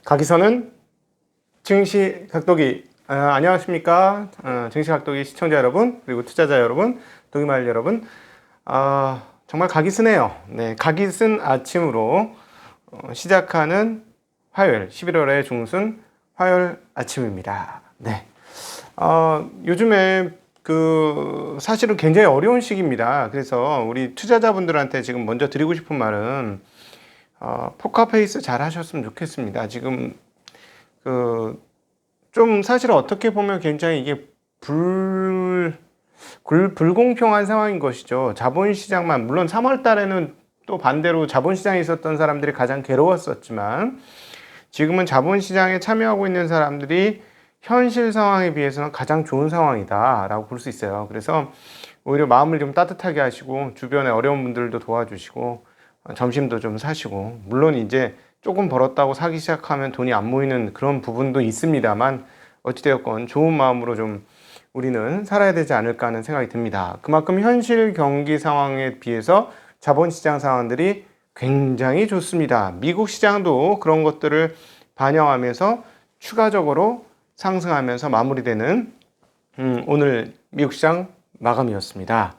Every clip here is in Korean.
가기선은 증시 각도기. 안녕하십니까. 증시 각도기 시청자 여러분, 그리고 투자자 여러분, 도기마을 여러분. 정말 각이 쓰네요. 네, 각이 쓴 아침으로 시작하는 화요일, 11월의 중순 화요일 아침입니다. 네. 요즘에 사실은 굉장히 어려운 시기입니다. 그래서 우리 투자자분들한테 지금 먼저 드리고 싶은 말은 포카페이스 잘 하셨으면 좋겠습니다. 지금 좀 사실 어떻게 보면 굉장히 이게 불공평한 상황인 것이죠. 자본시장만, 물론 3월 달에는 또 반대로 자본시장에 있었던 사람들이 가장 괴로웠었지만, 지금은 자본시장에 참여하고 있는 사람들이 현실 상황에 비해서는 가장 좋은 상황이다라고 볼 수 있어요. 그래서 오히려 마음을 좀 따뜻하게 하시고, 주변에 어려운 분들도 도와주시고, 점심도 좀 사시고, 물론 이제 조금 벌었다고 사기 시작하면 돈이 안 모이는 그런 부분도 있습니다만, 어찌되었건 좋은 마음으로 좀 우리는 살아야 되지 않을까 하는 생각이 듭니다. 그만큼 현실 경기 상황에 비해서 자본시장 상황들이 굉장히 좋습니다. 미국 시장도 그런 것들을 반영하면서 추가적으로 상승하면서 마무리되는 오늘 미국 시장 마감이었습니다.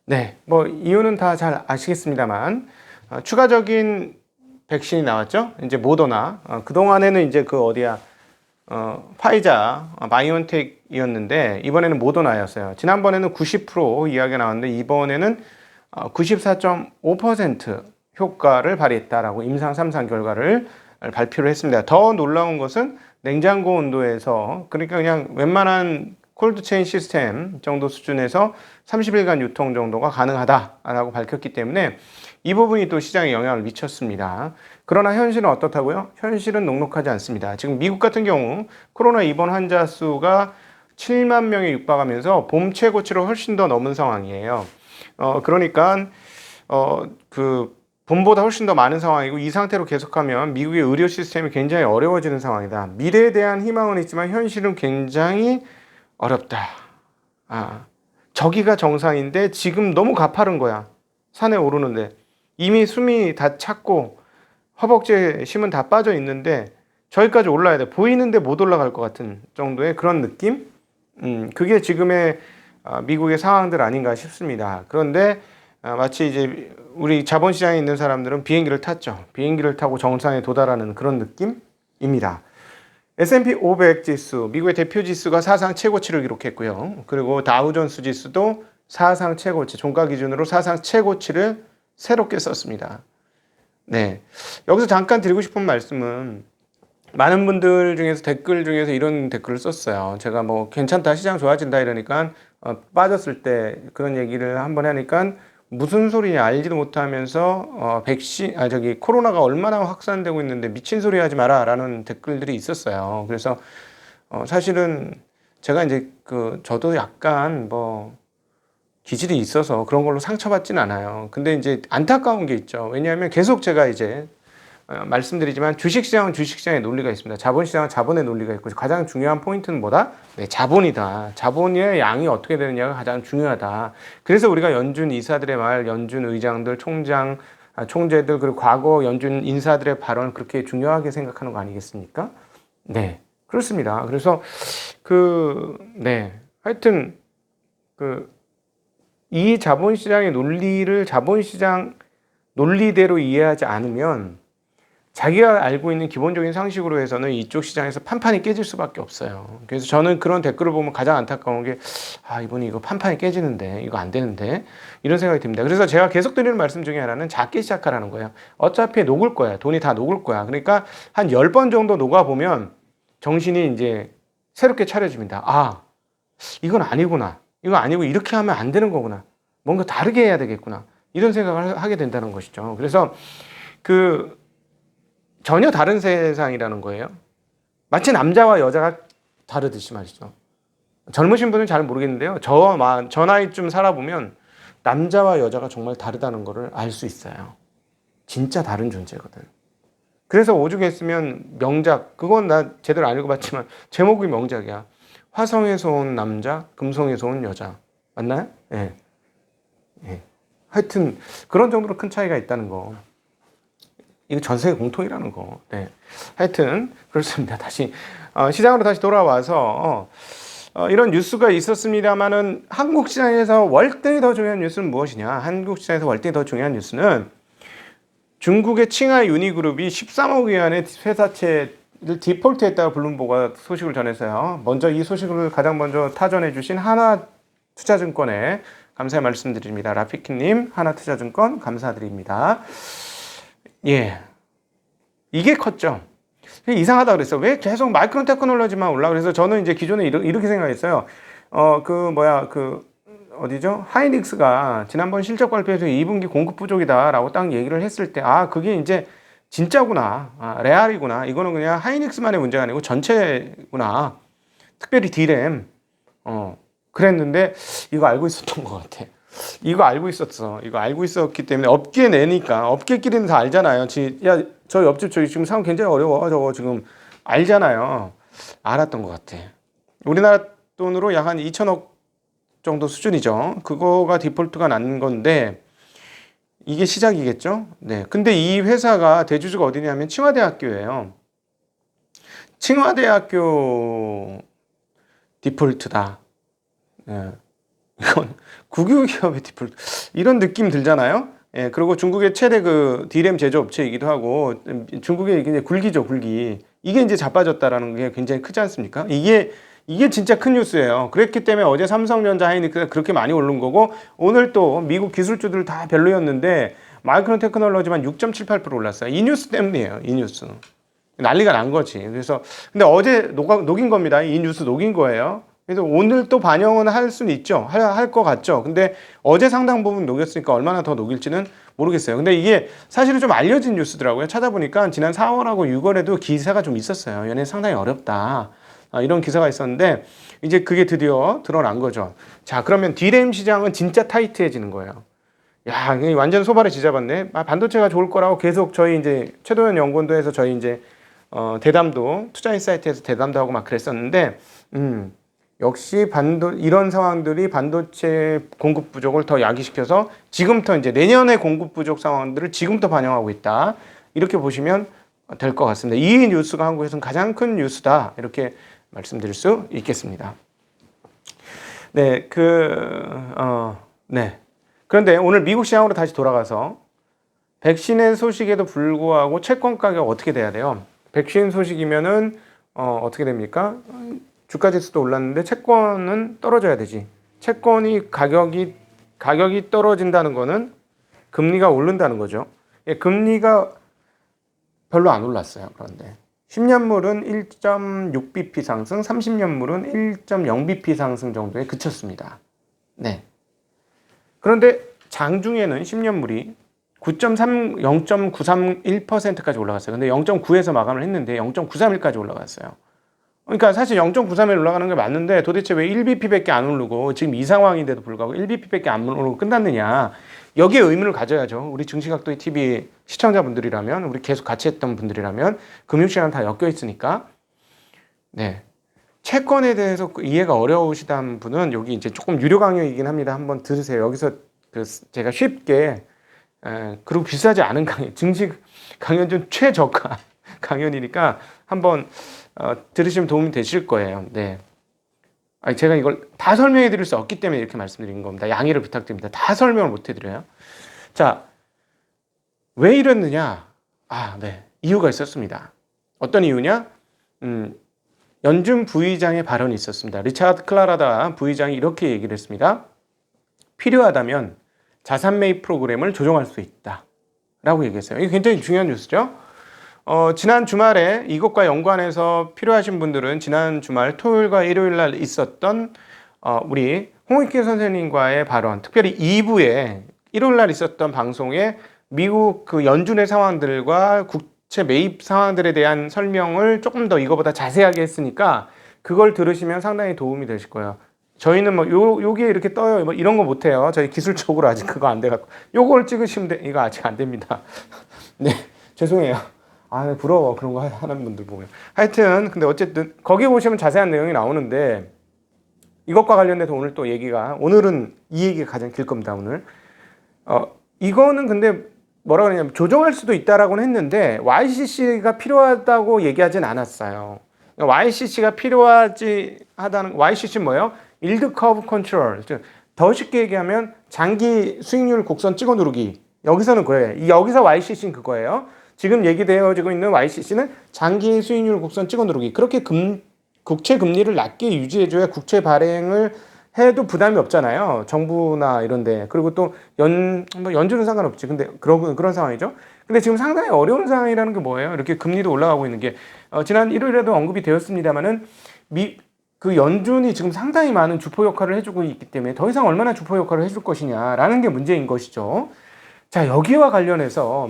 네, 뭐 이유는 다 잘 아시겠습니다만 추가적인 백신이 나왔죠. 이제 모더나. 그동안에는 이제 파이자, 바이온텍이었는데 이번에는 모더나였어요. 지난번에는 90% 이야기가 나왔는데 이번에는 94.5% 효과를 발휘했다라고 임상 3상 결과를 발표를 했습니다. 더 놀라운 것은 냉장고 온도에서, 그러니까 그냥 웬만한 콜드체인 시스템 정도 수준에서 30일간 유통 정도가 가능하다라고 밝혔기 때문에 이 부분이 또 시장에 영향을 미쳤습니다. 그러나 현실은 어떻다고요? 현실은 녹록하지 않습니다. 지금 미국 같은 경우 코로나 입원 환자 수가 7만 명에 육박하면서 봄 최고치를 훨씬 더 넘은 상황이에요. 그러니까 봄보다 훨씬 더 많은 상황이고, 이 상태로 계속하면 미국의 의료 시스템이 굉장히 어려워지는 상황이다. 미래에 대한 희망은 있지만 현실은 굉장히 어렵다. 저기가 정상인데 지금 너무 가파른 거야. 산에 오르는데 이미 숨이 다 찼고 허벅지에 힘은 다 빠져 있는데 저기까지 올라야 돼. 보이는데 못 올라갈 것 같은 정도의 그런 느낌? 그게 지금의 미국의 상황들 아닌가 싶습니다. 그런데 마치 이제 우리 자본시장에 있는 사람들은 비행기를 탔죠. 비행기를 타고 정상에 도달하는 그런 느낌입니다. S&P 500 지수, 미국의 대표 지수가 사상 최고치를 기록했고요. 그리고 다우존스 지수도 사상 최고치, 종가 기준으로 사상 최고치를 새롭게 썼습니다. 네. 여기서 잠깐 드리고 싶은 말씀은, 많은 분들 중에서 댓글 중에서 이런 댓글을 썼어요. 제가 뭐 괜찮다, 시장 좋아진다 이러니까 빠졌을 때 그런 얘기를 한번 하니까 무슨 소리냐 알지도 못하면서 코로나가 얼마나 확산되고 있는데 미친 소리 하지 마라 라는 댓글들이 있었어요. 그래서 사실은 제가 이제 저도 약간 기질이 있어서 그런 걸로 상처받진 않아요. 근데 이제 안타까운 게 있죠. 왜냐하면 계속 제가 이제 말씀드리지만 주식시장은 주식시장의 논리가 있습니다. 자본시장은 자본의 논리가 있고, 가장 중요한 포인트는 뭐다? 네, 자본이다. 자본의 양이 어떻게 되느냐가 가장 중요하다. 그래서 우리가 연준 이사들의 말, 연준 의장들, 총재들, 그리고 과거 연준 인사들의 발언을 그렇게 중요하게 생각하는 거 아니겠습니까? 네, 그렇습니다. 그래서 하여튼 이 자본시장의 논리를 자본시장 논리대로 이해하지 않으면 자기가 알고 있는 기본적인 상식으로 해서는 이쪽 시장에서 판판이 깨질 수밖에 없어요. 그래서 저는 그런 댓글을 보면 가장 안타까운 게, 이분이 이거 판판이 깨지는데, 이거 안 되는데, 이런 생각이 듭니다. 그래서 제가 계속 드리는 말씀 중에 하나는 작게 시작하라는 거예요. 어차피 녹을 거야. 돈이 다 녹을 거야. 그러니까 한 10번 정도 녹아보면 정신이 이제 새롭게 차려집니다. 이건 아니구나. 이거 아니고 이렇게 하면 안 되는 거구나. 뭔가 다르게 해야 되겠구나. 이런 생각을 하게 된다는 것이죠. 그래서 전혀 다른 세상이라는 거예요. 마치 남자와 여자가 다르듯이 말이죠. 젊으신 분은 잘 모르겠는데요. 저 나이쯤 살아보면 남자와 여자가 정말 다르다는 것을 알 수 있어요. 진짜 다른 존재거든. 그래서 오죽했으면 명작, 그건 나 제대로 안 읽어봤지만 제목이 명작이야. 화성에서 온 남자, 금성에서 온 여자. 맞나요? 예. 하여튼 그런 정도로 큰 차이가 있다는 거. 이거 전 세계 공통이라는 거. 네. 하여튼 그렇습니다. 다시 시장으로 다시 돌아와서 이런 뉴스가 있었습니다만은 한국 시장에서 월등히 더 중요한 뉴스는 무엇이냐? 한국 시장에서 월등히 더 중요한 뉴스는 중국의 칭하이 유니그룹이 13억 위안의 회사채를 디폴트했다고 블룸버그가 소식을 전해서요. 먼저 이 소식을 가장 먼저 타전해 주신 하나투자증권에 감사의 말씀드립니다. 라피키님, 하나투자증권 감사드립니다. 예, 이게 컸죠. 이상하다 그랬어. 왜 계속 마이크론 테크놀로지만 올라? 그래서 저는 이제 기존에 이렇게 생각했어요. 어디죠? 하이닉스가 지난번 실적 발표에서 2분기 공급 부족이다라고 딱 얘기를 했을 때, 그게 이제 진짜구나. 레알이구나. 이거는 그냥 하이닉스만의 문제가 아니고 전체구나. 특별히 D램. 그랬는데, 이거 알고 있었던 것 같아. 이거 알고 있었어. 이거 알고 있었기 때문에 업계 내니까 업계끼리는 다 알잖아요. 저 옆집 저기 지금 상황 굉장히 어려워. 저거 지금 알잖아요. 알았던 것 같아. 우리나라 돈으로 약 한 2천억 정도 수준이죠. 그거가 디폴트가 난 건데 이게 시작이겠죠. 네. 근데 이 회사가 대주주가 어디냐면 칭화대학교예요. 칭화대학교 디폴트다. 네. 이건 국유기업의 디폴트 이런 느낌 들잖아요. 예, 그리고 중국의 최대 그 D램 제조업체이기도 하고 중국의 이제 굴기죠, 굴기. 이게 이제 자빠졌다라는 게 굉장히 크지 않습니까? 이게 진짜 큰 뉴스예요. 그랬기 때문에 어제 삼성전자 하이닉스가 그렇게 많이 오른 거고 오늘 또 미국 기술주들 다 별로였는데 마이크론 테크놀로지만 6.78% 올랐어요. 이 뉴스 때문이에요. 이 뉴스. 난리가 난 거지. 그래서 근데 어제 녹인 겁니다. 이 뉴스 녹인 거예요. 그래서 오늘 또 반영은 할 수는 있죠. 할 것 같죠. 근데 어제 상당 부분 녹였으니까 얼마나 더 녹일지는 모르겠어요. 근데 이게 사실은 좀 알려진 뉴스더라고요. 찾아보니까 지난 4월하고 6월에도 기사가 좀 있었어요. 얘네 상당히 어렵다. 이런 기사가 있었는데 이제 그게 드디어 드러난 거죠. 자, 그러면 D램 시장은 진짜 타이트해지는 거예요. 야, 완전 소발에 지잡았네. 반도체가 좋을 거라고 계속 저희 이제 최도현 연구원도 해서 저희 이제 대담도 투자인사이트에서 대담도 하고 막 그랬었는데 역시 이런 상황들이 반도체 공급 부족을 더 야기시켜서 지금부터 이제 내년의 공급 부족 상황들을 지금부터 반영하고 있다. 이렇게 보시면 될 것 같습니다. 이 뉴스가 한국에서는 가장 큰 뉴스다. 이렇게 말씀드릴 수 있겠습니다. 네, 네. 그런데 오늘 미국 시장으로 다시 돌아가서 백신의 소식에도 불구하고 채권 가격 어떻게 돼야 돼요? 백신 소식이면은 어떻게 됩니까? 주가 지수도 올랐는데 채권은 떨어져야 되지. 채권이 가격이 떨어진다는 거는 금리가 오른다는 거죠. 예, 금리가 별로 안 올랐어요. 그런데 10년물은 1.6bp 상승, 30년물은 1.0bp 상승 정도에 그쳤습니다. 네. 그런데 장중에는 10년물이 0.931%까지 올라갔어요. 근데 0.9에서 마감을 했는데 0.931까지 올라갔어요. 그러니까 사실 0.93에 올라가는 게 맞는데 도대체 왜 1bp밖에 안 오르고 지금 이 상황인데도 불구하고 1bp밖에 안 오르고 끝났느냐. 여기에 의문을 가져야죠. 우리 증시각도의 TV 시청자분들이라면 우리 계속 같이 했던 분들이라면 금융시장 다 엮여 있으니까 네. 채권에 대해서 이해가 어려우시다는 분은 여기 이제 조금 유료 강의이긴 합니다. 한번 들으세요. 여기서 제가 쉽게 그리고 비싸지 않은 강의 증시 강연 중 최저가 강연이니까 한번 들으시면 도움이 되실 거예요. 네. 제가 이걸 다 설명해 드릴 수 없기 때문에 이렇게 말씀드린 겁니다. 양해를 부탁드립니다. 다 설명을 못 해드려요. 자, 왜 이랬느냐? 네. 이유가 있었습니다. 어떤 이유냐? 연준 부의장의 발언이 있었습니다. 리차드 클라라다 부의장이 이렇게 얘기를 했습니다. 필요하다면 자산 매입 프로그램을 조정할 수 있다. 라고 얘기했어요. 이게 굉장히 중요한 뉴스죠. 지난 주말에 이것과 연관해서 필요하신 분들은 지난 주말 토요일과 일요일 날 있었던 우리 홍익기 선생님과의 발언, 특별히 2부에 일요일 날 있었던 방송에 미국 그 연준의 상황들과 국채 매입 상황들에 대한 설명을 조금 더 이거보다 자세하게 했으니까 그걸 들으시면 상당히 도움이 되실 거예요. 저희는 요게 이렇게 떠요. 이런 거 못해요. 저희 기술적으로 아직 그거 안 돼갖고. 요걸 찍으시면 이거 아직 안 됩니다. 네, 죄송해요. 부러워. 그런 거 하는 분들 보면. 하여튼, 근데 어쨌든, 거기 보시면 자세한 내용이 나오는데, 이것과 관련해서 오늘 또 오늘은 이 얘기가 가장 길 겁니다, 오늘. 이거는 근데 뭐라 그러냐면 조정할 수도 있다라고는 했는데 YCC가 필요하다고 얘기하진 않았어요. YCC가 하다는 YCC는 뭐예요? Yield Curve Control. 더 쉽게 얘기하면 장기 수익률 곡선 찍어 누르기. 여기서는 그래요. 여기서 YCC는 그거예요. 지금 얘기되어지고 있는 YCC는 장기 수익률 곡선 찍어 누르기. 그렇게 국채 금리를 낮게 유지해줘야 국채 발행을 해도 부담이 없잖아요. 정부나 이런데. 그리고 또 뭐 연준은 상관없지. 근데 그런 상황이죠. 근데 지금 상당히 어려운 상황이라는 게 뭐예요? 이렇게 금리도 올라가고 있는 게 지난 일요일에도 언급이 되었습니다만은 그 연준이 지금 상당히 많은 주포 역할을 해주고 있기 때문에 더 이상 얼마나 주포 역할을 해줄 것이냐라는 게 문제인 것이죠. 자, 여기와 관련해서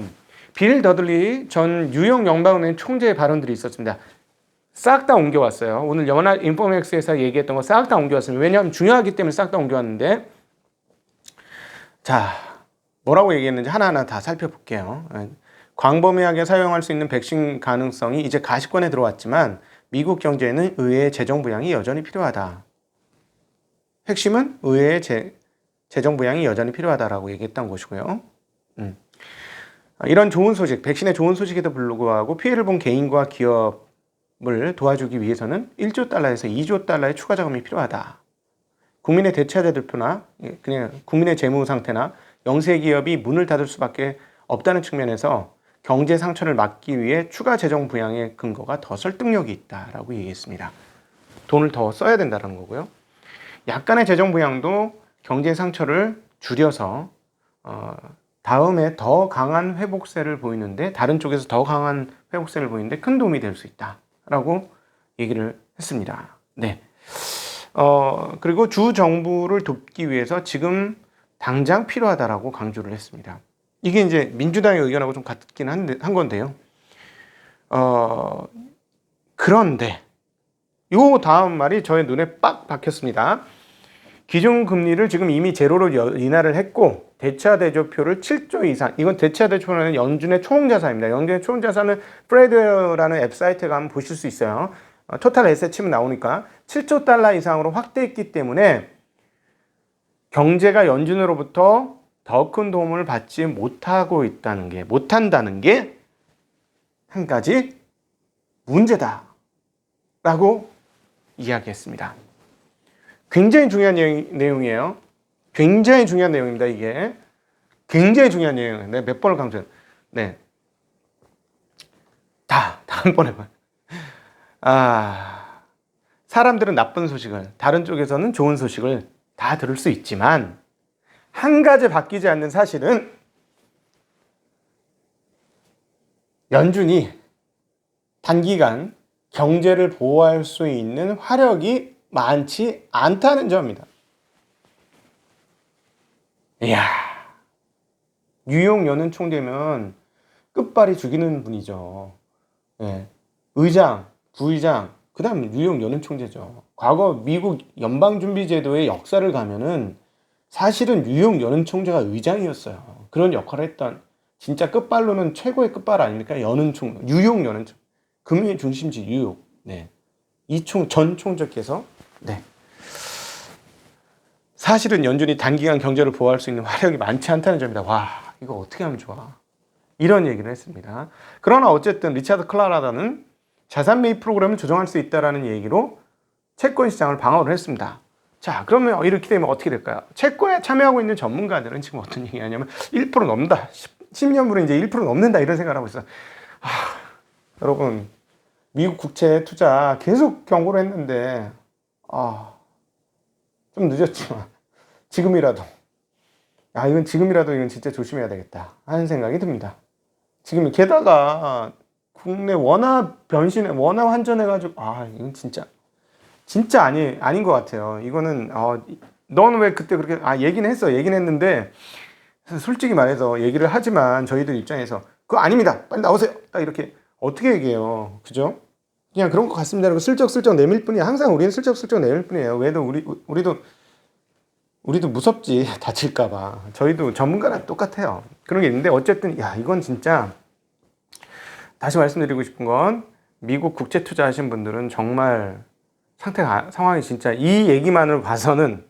빌 더들리 전 뉴욕 연방은행 총재의 발언들이 있었습니다. 싹 다 옮겨왔어요. 오늘 연합 인포맥스에서 얘기했던 거 싹 다 옮겨왔습니다. 왜냐하면 중요하기 때문에 싹 다 옮겨왔는데, 자, 뭐라고 얘기했는지 하나하나 다 살펴볼게요. 광범위하게 사용할 수 있는 백신 가능성이 이제 가시권에 들어왔지만 미국 경제에는 의회의 재정 부양이 여전히 필요하다. 핵심은 의회의 재정 부양이 여전히 필요하다라고 얘기했던 것이고요. 이런 좋은 소식, 백신의 좋은 소식에도 불구하고 피해를 본 개인과 기업을 도와주기 위해서는 1조 달러에서 2조 달러의 추가 자금이 필요하다. 국민의 대체자 대표나 그냥 국민의 재무 상태나 영세 기업이 문을 닫을 수밖에 없다는 측면에서 경제 상처를 막기 위해 추가 재정 부양의 근거가 더 설득력이 있다라고 얘기했습니다. 돈을 더 써야 된다는 거고요. 약간의 재정 부양도 경제 상처를 줄여서 다음에 더 강한 회복세를 보이는데 다른 쪽에서 더 강한 회복세를 보이는데 큰 도움이 될 수 있다라고 얘기를 했습니다. 네. 그리고 주 정부를 돕기 위해서 지금 당장 필요하다라고 강조를 했습니다. 이게 이제 민주당의 의견하고 좀 같긴 한 건데요. 그런데 요 다음 말이 저의 눈에 빡 박혔습니다. 기준금리를 지금 이미 제로로 인하를 했고 대차 대조표를 7조 이상, 이건 대차 대조표는 연준의 총자산입니다. 연준의 총자산은 프레드라는 앱사이트에 가면 보실 수 있어요. 토탈 에셋 치면 나오니까 7조 달러 이상으로 확대했기 때문에 경제가 연준으로부터 더 큰 도움을 받지 못한다는 게 한 가지 문제다라고 이야기했습니다. 굉장히 중요한 내용이에요. 굉장히 중요한 내용입니다. 이게 굉장히 중요한 내용이에요. 내가 몇 번을 강조해요. 네, 다음번에 봐요. 사람들은 나쁜 소식을, 다른 쪽에서는 좋은 소식을 다 들을 수 있지만 한 가지 바뀌지 않는 사실은 연준이 단기간 경제를 보호할 수 있는 화력이 많지 않다는 점입니다. 이야, 뉴욕 연은 총재면 끝발이 죽이는 분이죠. 네. 의장, 부의장, 그 다음 뉴욕 연은 총재죠. 과거 미국 연방준비제도의 역사를 가면은 사실은 뉴욕 연은 총재가 의장이었어요. 그런 역할을 했던 진짜 끝발로는 최고의 끝발 아닙니까? 뉴욕 연은 총, 금융의 중심지 뉴욕. 네. 전 총재께서 네. 사실은 연준이 단기간 경제를 보호할 수 있는 화력이 많지 않다는 점입니다. 와, 이거 어떻게 하면 좋아? 이런 얘기를 했습니다. 그러나 어쨌든 리차드 클라라다는 자산 매입 프로그램을 조정할 수 있다는 얘기로 채권 시장을 방어를 했습니다. 자, 그러면 이렇게 되면 어떻게 될까요? 채권에 참여하고 있는 전문가들은 지금 어떤 얘기하냐면 1% 넘는다. 10년물에 이제 1% 넘는다 이런 생각을 하고 있어요. 여러분, 미국 국채 투자 계속 경고를 했는데 좀 늦었지만 지금이라도 이건 진짜 조심해야 되겠다 하는 생각이 듭니다. 지금 게다가 국내 원화 환전해가지고 이건 진짜 아닌 것 같아요. 이거는 넌 왜 그때 그렇게 얘기는 했는데 솔직히 말해서 얘기를 하지만 저희들 입장에서 그거 아닙니다. 빨리 나오세요. 딱 이렇게 어떻게 얘기해요, 그죠? 그냥 그런 것 같습니다. 그리고 슬쩍슬쩍 내밀 뿐이에요. 항상 우리는 슬쩍슬쩍 내밀 뿐이에요. 왜도 우리도 무섭지, 다칠까봐. 저희도 전문가랑 똑같아요. 그런 게 있는데 어쨌든 이건 진짜 다시 말씀드리고 싶은 건 미국 국채 투자하신 분들은 정말 상황이 진짜 이 얘기만으로 봐서는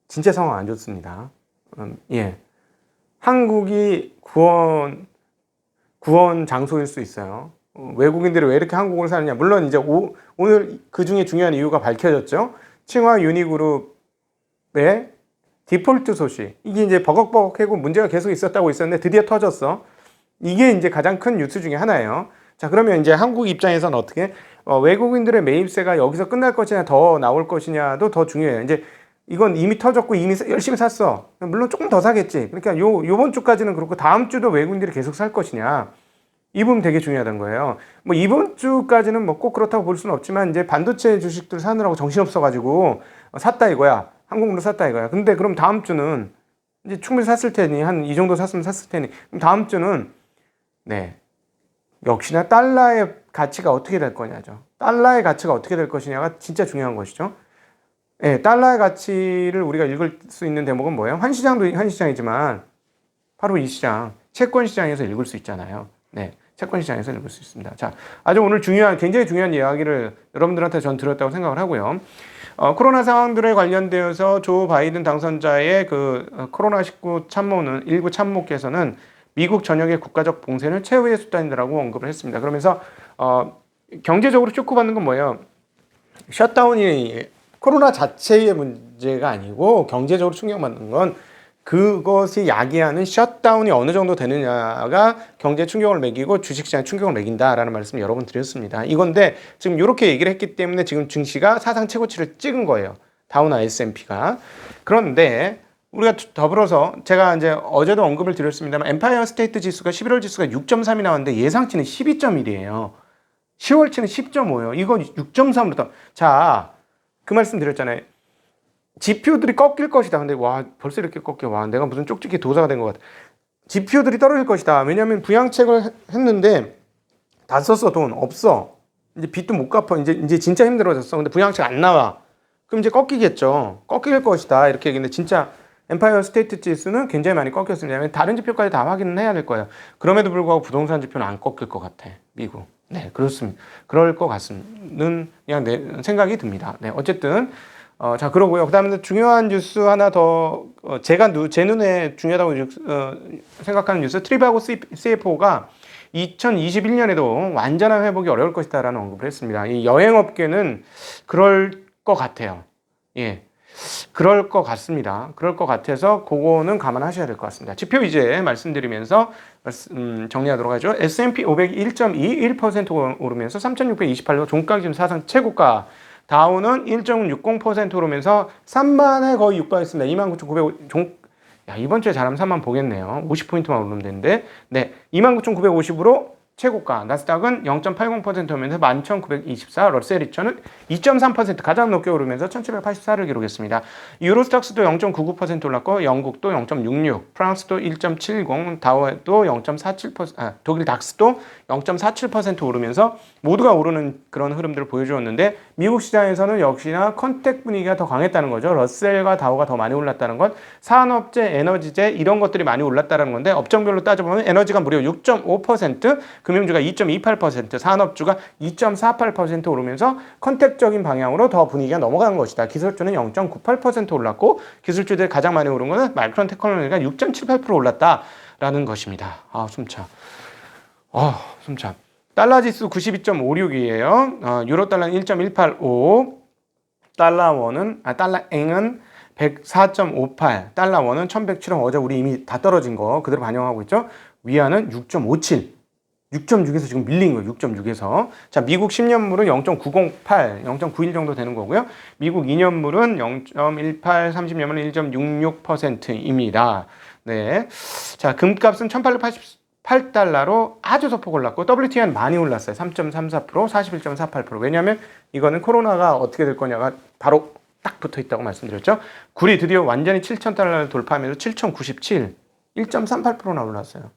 진짜 상황 안 좋습니다. 예. 한국이 구원 장소일 수 있어요. 외국인들이 왜 이렇게 한국을 사느냐. 물론 이제 오늘 그 중에 중요한 이유가 밝혀졌죠. 칭화 유니그룹의 디폴트 소식. 이게 이제 버벅버벅하고 문제가 계속 있었는데 드디어 터졌어. 이게 이제 가장 큰 뉴스 중에 하나예요. 자, 그러면 이제 한국 입장에서는 어떻게? 외국인들의 매입세가 여기서 끝날 것이냐, 더 나올 것이냐도 더 중요해요. 이제 이건 이미 터졌고 이미 열심히 샀어. 물론 조금 더 사겠지. 그러니까 요번 주까지는 그렇고 다음 주도 외국인들이 계속 살 것이냐. 이 부분 되게 중요하다는 거예요. 뭐 이번 주까지는 뭐 꼭 그렇다고 볼 수는 없지만 이제 반도체 주식들 사느라고 정신없어가지고 샀다 이거야. 항공으로 샀다 이거야. 근데 그럼 다음 주는 이제 충분히 샀을 테니 한 이 정도 샀으면 샀을 테니 그럼 다음 주는 네 역시나 달러의 가치가 어떻게 될 거냐죠. 달러의 가치가 어떻게 될 것이냐가 진짜 중요한 것이죠. 네, 달러의 가치를 우리가 읽을 수 있는 대목은 뭐예요? 환시장도 환시장이지만 바로 이 시장, 채권 시장에서 읽을 수 있잖아요. 네, 채권 시장에서 읽을 수 있습니다. 자, 아주 오늘 굉장히 중요한 이야기를 여러분들한테 전 드렸다고 생각을 하고요. 코로나 상황들에 관련되어서 조 바이든 당선자의 코로나19 참모는 일부 참모께서는 미국 전역의 국가적 봉쇄는 최후의 수단이라고 언급을 했습니다. 그러면서 경제적으로 쇼크받는 건 뭐예요? 셧다운이 코로나 자체의 문제가 아니고 경제적으로 충격받는 건 그것이 야기하는 셧다운이 어느 정도 되느냐가 경제 충격을 매기고 주식시장에 충격을 매긴다라는 말씀을 여러 번 드렸습니다. 이건데 지금 이렇게 얘기를 했기 때문에 지금 증시가 사상 최고치를 찍은 거예요. 다우나 S&P가. 그런데 우리가 더불어서 제가 이제 어제도 언급을 드렸습니다만 엠파이어 스테이트 지수가 11월 지수가 6.3이 나왔는데 예상치는 12.1이에요. 10월치는 10.5예요. 이거 6.3으로 더. 자, 그 말씀 드렸잖아요. 지표들이 꺾일 것이다. 근데 와 벌써 이렇게 꺾여. 와 내가 무슨 쪽집게 도사가 된 것 같아. 지표들이 떨어질 것이다. 왜냐하면 부양책을 했는데 다 썼어. 돈 없어. 이제 빚도 못 갚아. 이제 진짜 힘들어졌어. 근데 부양책 안 나와. 그럼 이제 꺾이겠죠. 꺾일 것이다. 이렇게 얘기했는데 진짜 엠파이어 스테이트 지수는 굉장히 많이 꺾였습니다. 왜냐하면 다른 지표까지 다 확인을 해야 될 거예요. 그럼에도 불구하고 부동산 지표는 안 꺾일 것 같아. 미국. 네, 그렇습니다. 그럴 것 같습니다.는 그냥 내 생각이 듭니다. 네, 어쨌든 자, 그러고요. 그 다음에 중요한 뉴스 하나 더, 제 눈에 중요하다고 생각하는 뉴스, 트리바고 CFO가 2021년에도 완전한 회복이 어려울 것이다라는 언급을 했습니다. 이 여행업계는 그럴 것 같아요. 예. 그럴 것 같습니다. 그럴 것 같아서 그거는 감안하셔야 될 것 같습니다. 지표 이제 말씀드리면서 정리하도록 하죠. S&P 500 1.21% 오르면서 3,628로 종가 기준 사상 최고가. 다우는 1.60% 오르면서 3만에 거의 육박했습니다. 29,950 야, 이번 주에 잘하면 3만 보겠네요. 50포인트만 오르면 되는데 네, 29,950으로 최고가. 나스닥은 0.80% 오면서 11,924. 러셀 2000은 2.3% 가장 높게 오르면서 1,784를 기록했습니다. 유로스탁스도 0.99% 올랐고 영국도 0.66, 프랑스도 1.70, 다우도 0.47%, 독일 닥스도 0.47% 오르면서 모두가 오르는 그런 흐름들을 보여주었는데 미국 시장에서는 역시나 컨택 분위기가 더 강했다는 거죠. 러셀과 다우가 더 많이 올랐다는 건 산업재, 에너지재 이런 것들이 많이 올랐다는 건데 업종별로 따져보면 에너지가 무려 6.5%, 금융주가 2.28%, 산업주가 2.48% 오르면서 컨택적인 방향으로 더 분위기가 넘어간 것이다. 기술주는 0.98% 올랐고 기술주들 가장 많이 오른 것은 마이크론 테크놀로지가 6.78% 올랐다라는 것입니다. 숨차. 숨차. 달러 지수 92.56이에요. 유로 달러는 1.185, 달러행은 104.58, 달러 원은 1107원. 어제 우리 이미 다 떨어진 거 그대로 반영하고 있죠. 위안은 6.57, 6.6에서 지금 밀린 거예요. 6.6에서. 자, 미국 10년물은 0.908, 0.91 정도 되는 거고요. 미국 2년물은 0.18, 30년물은 1.66%입니다. 네. 자, 금값은 1888달러로 아주 소폭 올랐고 WTI는 많이 올랐어요. 3.34%, 41.48%. 왜냐하면 이거는 코로나가 어떻게 될 거냐가 바로 딱 붙어 있다고 말씀드렸죠. 굴이 드디어 완전히 7,000달러를 돌파하면서 7,097, 1.38%나 올랐어요.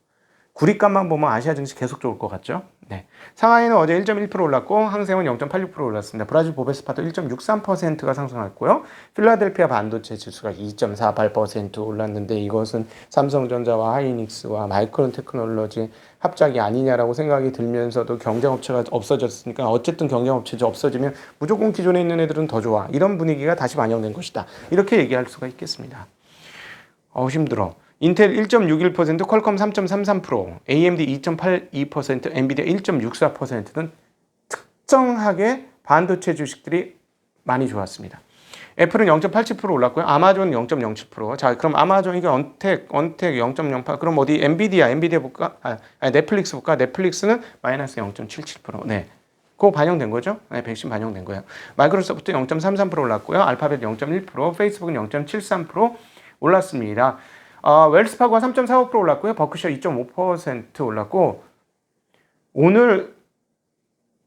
구리값만 보면 아시아 증시 계속 좋을 것 같죠? 네. 상하이는 어제 1.1% 올랐고 항생은 0.86% 올랐습니다. 브라질 보베스파도 1.63%가 상승했고요. 필라델피아 반도체 지수가 2.48% 올랐는데 이것은 삼성전자와 하이닉스와 마이크론 테크놀로지 합작이 아니냐라고 생각이 들면서도 경쟁업체가 없어졌으니까 어쨌든 경쟁업체가 없어지면 무조건 기존에 있는 애들은 더 좋아. 이런 분위기가 다시 반영된 것이다. 이렇게 얘기할 수가 있겠습니다. 힘들어. 인텔 1.61%, 퀄컴 3.33%, AMD 2.82%, 엔비디아 1.64%는 특정하게 반도체 주식들이 많이 좋았습니다. 애플은 0.87% 올랐고요. 아마존 0.07%. 자, 그럼 아마존 이게 언택 0.08. 그럼 어디 엔비디아 볼까? 넷플릭스 볼까? 넷플릭스는 마이너스 0.77%. 네. 그거 반영된 거죠? 네, 백신 반영된 거예요. 마이크로소프트 0.33% 올랐고요. 알파벳 0.1%, 페이스북은 0.73% 올랐습니다. 웰스파고가 3.45% 올랐고요. 버크셔 2.5% 올랐고, 오늘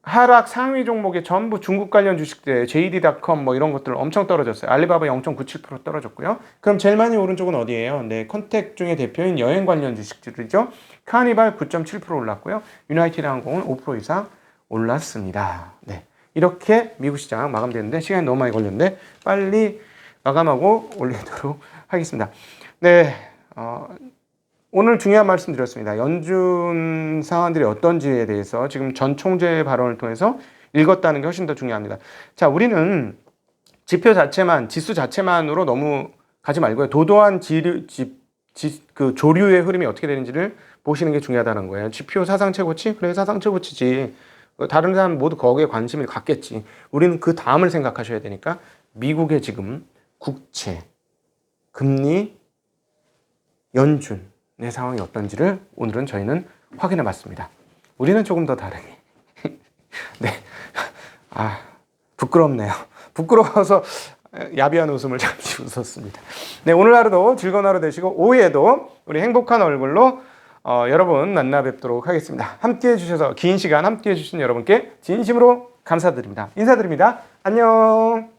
하락 상위 종목에 전부 중국 관련 주식들, JD.com 뭐 이런 것들 엄청 떨어졌어요. 알리바바 0.97% 떨어졌고요. 그럼 제일 많이 오른 쪽은 어디예요? 네, 컨택 중에 대표인 여행 관련 주식들이죠. 카니발 9.7% 올랐고요. 유나이티드 항공은 5% 이상 올랐습니다. 네, 이렇게 미국 시장 마감되는데 시간이 너무 많이 걸렸는데 빨리 마감하고 올리도록 하겠습니다. 네, 오늘 중요한 말씀 드렸습니다. 연준 상황들이 어떤지에 대해서 지금 전 총재의 발언을 통해서 읽었다는 게 훨씬 더 중요합니다. 자, 우리는 지표 자체만, 지수 자체만으로 너무 가지 말고요. 도도한 그 조류의 흐름이 어떻게 되는지를 보시는 게 중요하다는 거예요. 지표 사상 최고치? 그래, 사상 최고치지. 다른 사람 모두 거기에 관심을 갖겠지. 우리는 그 다음을 생각하셔야 되니까 미국의 지금 국채, 금리, 연준 내 상황이 어떤지를 오늘은 저희는 확인해 봤습니다. 우리는 조금 더 다르게. 네. 부끄럽네요. 부끄러워서 야비한 웃음을 잠시 웃었습니다. 네, 오늘 하루도 즐거운 하루 되시고 오후에도 우리 행복한 얼굴로 여러분 만나 뵙도록 하겠습니다. 함께 해주셔서 긴 시간 함께 해주신 여러분께 진심으로 감사드립니다. 인사드립니다. 안녕.